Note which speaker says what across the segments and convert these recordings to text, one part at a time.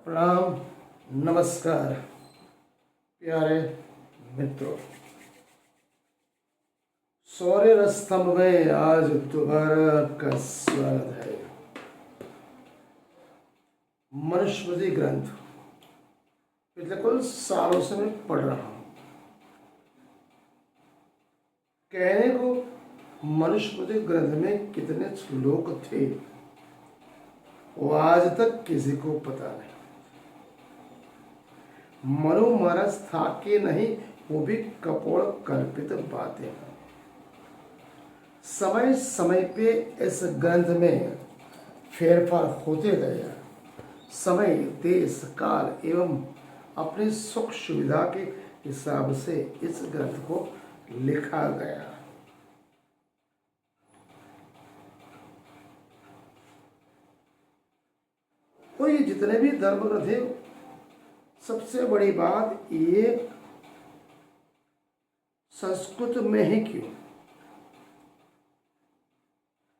Speaker 1: प्रणाम, नमस्कार प्यारे मित्रों। सौर्य स्तंभ में आज दोबारा आपका स्वागत है। मनुस्मृति ग्रंथ पिछले कुछ सालों से मैं पढ़ रहा हूं। कहने को मनुस्मृति ग्रंथ में कितने श्लोक थे वो आज तक किसी को पता नहीं। मनु महाराज था कि नहीं, वो भी कपोल कल्पित बातें हैं। समय समय पे इस ग्रंथ में फेरफार होते गया। समय, देश, काल एवं अपनी सुख सुविधा के हिसाब से इस ग्रंथ को लिखा गया। तो ये जितने भी धर्म ग्रंथ हैं, सबसे बड़ी बात ये संस्कृत में है। क्यों?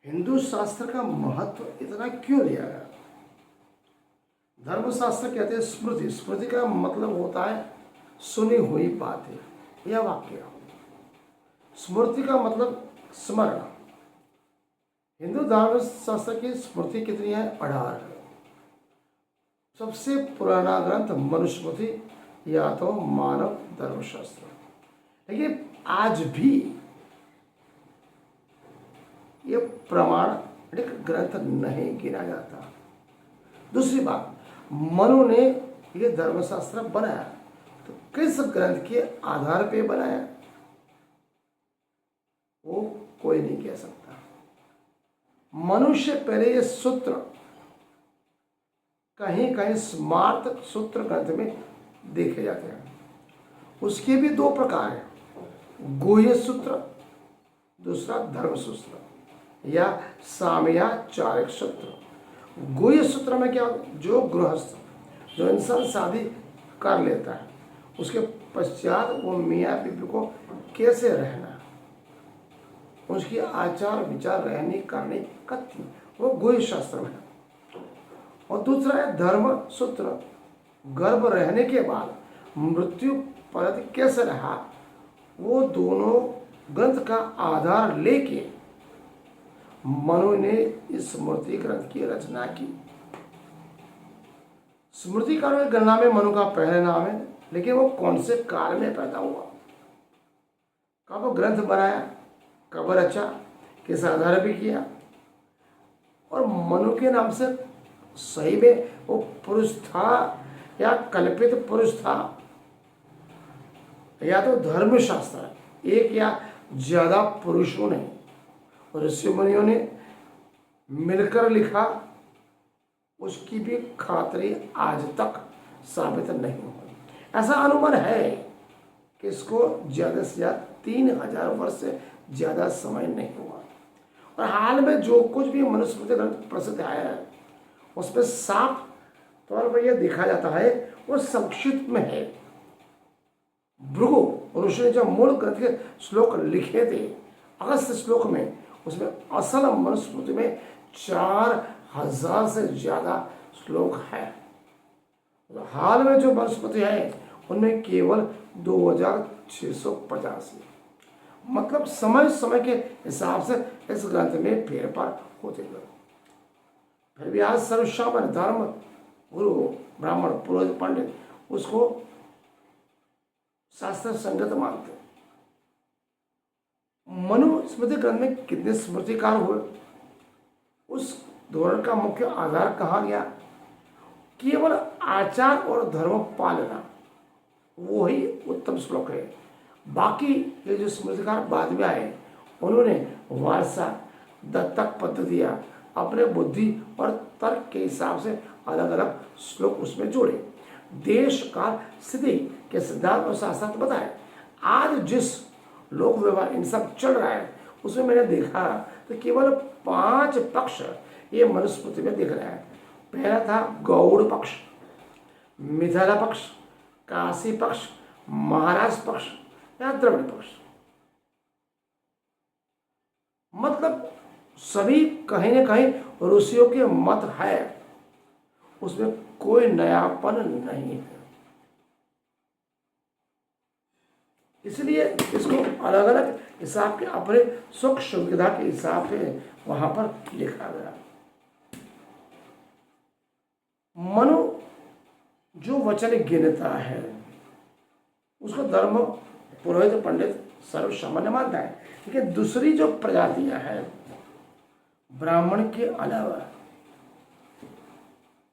Speaker 1: हिंदू शास्त्र का महत्व इतना क्यों दिया गया? धर्मशास्त्र कहते हैं स्मृति। स्मृति का मतलब होता है सुनी हुई बातें या वाक्य। स्मृति का मतलब स्मरण। हिंदू धर्मशास्त्र की स्मृति कितनी है? 18। सबसे पुराना ग्रंथ मनुस्मृति या तो मानव धर्मशास्त्र, लेकिन आज भी ये प्रमाणिक ग्रंथ नहीं गिना जाता। दूसरी बात, मनु ने ये धर्मशास्त्र बनाया तो किस ग्रंथ के आधार पे बनाया वो कोई नहीं कह सकता। मनुष्य पहले ये सूत्र कहीं कहीं स्मार्त सूत्र ग्रंथ में देखे जाते हैं। उसके भी दो प्रकार हैं, गुह्य सूत्र, दूसरा धर्म सूत्र या सामयाचारिक सूत्र। गुह्य सूत्र में क्या, जो गृहस्थ, जो इंसान शादी कर लेता है, उसके पश्चात वो मियाँ बीवी को कैसे रहना, उसकी आचार विचार, रहनी करनी कथनी, वो गुह्य शास्त्र में है। और दूसरा है धर्म सूत्र, गर्भ रहने के बाद मृत्यु पर्यंत कैसे रहा, वो दोनों ग्रंथ का आधार लेके मनु ने इस स्मृति ग्रंथ की रचना की। स्मृतिकारों की गणना में मनु का पहला नाम है, लेकिन वो कौन से काल में पैदा हुआ, कब ग्रंथ बनाया, कब रचा, किस आधार पे किया, और मनु के नाम से सही में वो पुरुष था या कल्पित पुरुष था, या तो धर्मशास्त्र एक या ज्यादा पुरुषों ने और ऋषि मुनियों ने मिलकर लिखा, उसकी भी खातरी आज तक साबित नहीं हुई। ऐसा अनुमान है कि इसको ज्यादा से ज्यादा 3000 वर्ष से ज्यादा समय नहीं हुआ। और हाल में जो कुछ भी मनुस्मृति ग्रंथ प्रसिद्ध है उसमें साफ तौर पर यह देखा जाता है वो संक्षिप्त में है। भृगु ऋषि ने जो मूल ग्रंथ के श्लोक लिखे थे, अगस्त श्लोक में, उसमें असल मनुस्मृति में 4000 से ज्यादा श्लोक है। हाल में जो मनुस्मृति है उनमें केवल 2685। मतलब समय समय के हिसाब से इस ग्रंथ में फेरफार होते गए। फिर भी आज सर्वसामान्य धर्म गुरु, ब्राह्मण, पुरोहित, पंडित उसको शास्त्र संगत मानते हैं। मनु स्मृति ग्रंथ में कितने स्मृतिकार हुए, उस धोरण का मुख्य आधार कहा गया? केवल आचार और धर्म पालना, वो ही उत्तम श्लोक है। बाकी ये जो स्मृतिकार बाद में आए उन्होंने वारसा, दत्तक पद्धतियां, अपने बुद्धि और तर्क के हिसाब से अलग अलग श्लोक उसमें जोड़े। देश काल स्थिति के सिद्धांत और शास्त्र बताए। आज जिस लोक व्यवहार इन सब चल रहा है उसमें मैंने देखा तो केवल 5 पक्ष ये मनुस्मृति में दिख रहा है। पहला था गौड़ पक्ष, मिथिला पक्ष, काशी पक्ष, महाराज पक्ष या द्रविड़ पक्ष। मतलब सभी कहीं न कहीं ऋषियों के मत है। उसमें कोई नयापन नहीं है। इसलिए इसको अलग अलग हिसाब के अपने सुख सुविधा के हिसाब से वहां पर लिखा गया। मनु जो वचन गिनता है उसको धर्म पुरोहित पंडित सर्वसामान्य मानता है, लेकिन दूसरी जो प्रजातियां हैं ब्राह्मण के अलावा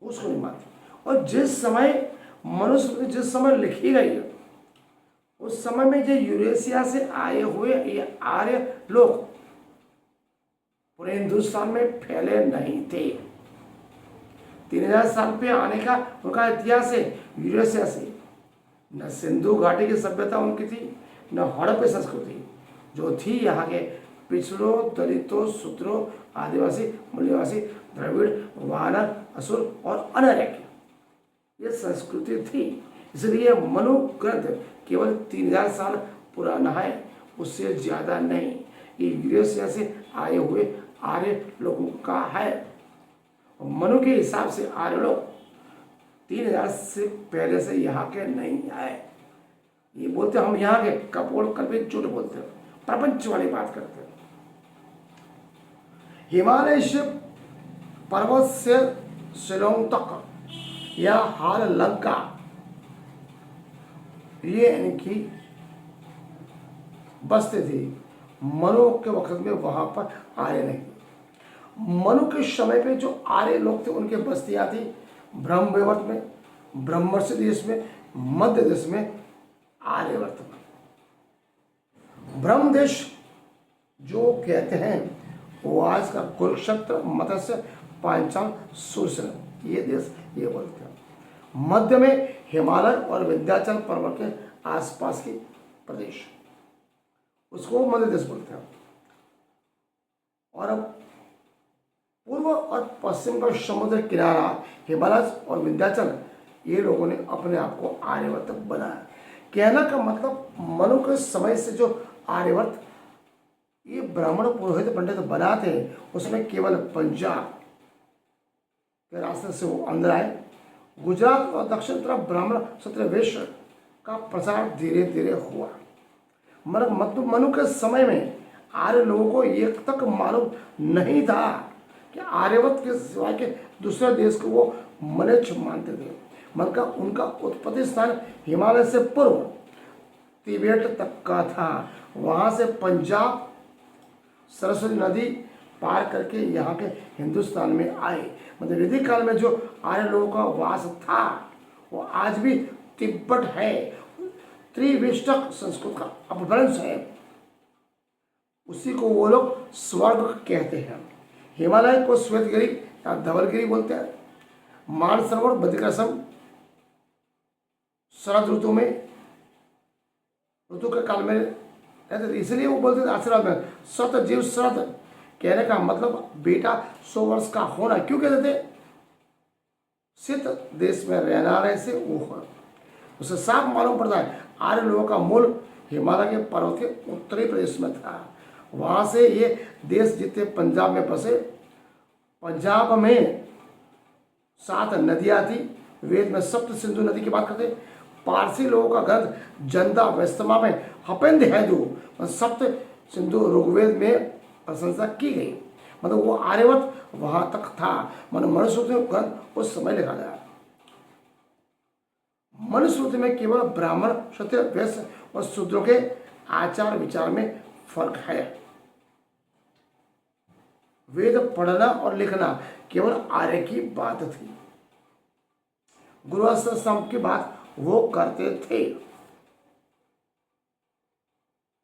Speaker 1: उसको नहीं मानती। और जिस समय मनुस्मृति जिस समय लिखी गई है उस समय में जो यूरेशिया से आए हुए ये आर्य लोग पूरे हिंदुस्तान में फैले नहीं थे। 3000 साल पे आने का उनका इतिहास है। यूरेशिया से न सिंधु घाटी की सभ्यता उनकी थी, न हड़प्पा संस्कृति जो थी यहाँ के पिछड़ों, दलितों, शूद्रों, आदिवासी, मूल्यवासी, द्रविड़, वानर, असुर और अनार्य की ये संस्कृति थी। इसलिए मनु ग्रंथ केवल 3000 साल पुराना है, उससे ज्यादा नहीं। ये यूरेशिया से आए हुए आर्य लोगों का है। मनु के हिसाब से आर्य लोग 3000 से पहले से यहाँ के नहीं आए। ये बोलते हम यहाँ के, कपोल कल्पित झूठ बोलते हैं, प्रपंच वाली बात करते हैं। हिमालय से पर्वत से शिलोंग तक या हाल लंका ये इनकी बस्ती थी। मनु के वक्त में वहां पर आर्य नहीं। मनु के समय पे जो आर्य लोग थे उनके बस्तियां थी ब्रह्मवैवर्त में, ब्रह्मर्षि देश में, मध्य देश में, आर्यवर्त में। ब्रह्म देश जो कहते हैं वो आज का कुरुक्षेत्र, मत्स्य, पांचाल, सुरसेन ये देश ये बोलते हैं। मध्य में हिमालय और विंध्याचल पर्वत के आसपास की प्रदेश उसको मध्य देश बोलते हैं। और अब पूर्व और पश्चिम का समुद्र किनारा हिमालय और विंध्याचल ये लोगों ने अपने आप को आर्यवर्त बनाया। कहना का मतलब मनु के समय से जो आर्यवर्त ये ब्राह्मण पुरोहित पंडित बना थे उसमें केवल पंजाब के रास्ते से वो अंदर आए। गुजरात और दक्षिण तरफ ब्राह्मण क्षत्रिय वैश्य का प्रसार धीरे धीरे हुआ। मनु के समय में आर्य लोगों को ये तक मालूम नहीं था कि आर्यवर्त के सिवाय के दूसरे देश को वो मलेच्छ मानते थे। उनका उत्पत्ति स्थान हिमालय से पूर्व तिब्बत तक का था। वहाँ से पंजाब सरस्वती नदी पार करके यहाँ के हिंदुस्तान में आए। मतलब वैदिक काल में जो आर्य लोगों का वास था वो आज भी तिब्बत है। त्रिविष्टक संस्कृत का अपभ्रंश है, उसी को वो लोग स्वर्ग कहते हैं। हिमालय को श्वेतगिरी या धवलगिरी बोलते हैं। मानसरोवर बद्रिकाश्रम शरद ऋतु में ऋतु के काल में रहते थे, इसलिए वो बोलते थे आशीर्वाद में सत जीव शरद कहने का मतलब बेटा 100 वर्ष का होना। क्यों कहते थे? शीत देश में रहने से वो हो। उसे साफ मालूम पड़ता है आर्य लोगों का मूल हिमालय के पर्वत के उत्तरी प्रदेश में था। वहाँ से ये देश जितने पंजाब में बसे। पंजाब में 7 नदियाँ थी। वेद में सप्त सिंधु नदी की बात करते। पारसी लोगों का ग्रंथ जंदा वेस्तमा में हपेंद हैदू सप्त सिंधु ऋग्वेद में प्रशंसा की गई। मतलब वो आर्यवर्त वहां तक था। मनुस्मृति में ग्रंथ उस समय लिखा गया। मनुस्मृति में केवल ब्राह्मण, क्षत्रिय, वैश्य और शूद्रों के आचार विचार में फर्क है। वेद पढ़ना और लिखना केवल आर्य की बात थी। गुरुआश्रम की बात वो करते थे।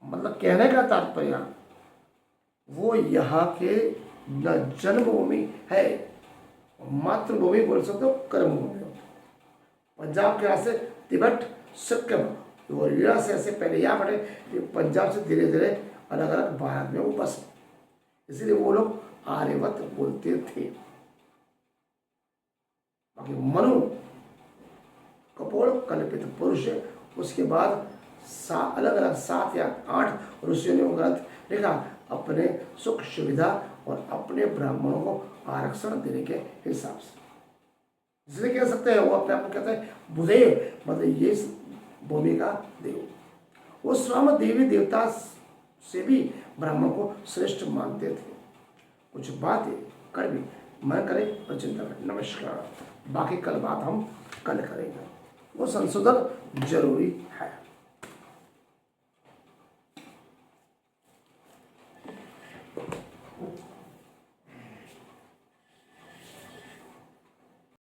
Speaker 1: मतलब कहने का तात्पर्य वो यहाँ के न जन्मभूमि है, मातृभूमि बोल सकते हो, कर्मभूमि। पंजाब के रास्ते तिब्बत, सिक्किम और यूरेशिया से पहले यहाँ बढ़े, पंजाब से धीरे धीरे अलग अलग भारत में वो बसे। इसलिए वो लोग आर्यवत बोलते थे। बाकी मनु कपोल कल्पित पुरुष। उसके बाद अलग अलग 7 या 8 ऋषियों ने ग्रंथ लिखा अपने सुख सुविधा और अपने ब्राह्मणों को आरक्षण देने के हिसाब से। इसलिए कह सकते हैं वो अपने आप को कहते हैं भूदेव, मतलब ये भूमि का देव। वो स्वयं देवी देवता से भी ब्रह्मा को श्रेष्ठ मानते थे। कुछ बातें कर भी मन करे और चिंता करें। नमस्कार। बाकी कल बात हम कल करेंगे, वो संशोधन जरूरी है।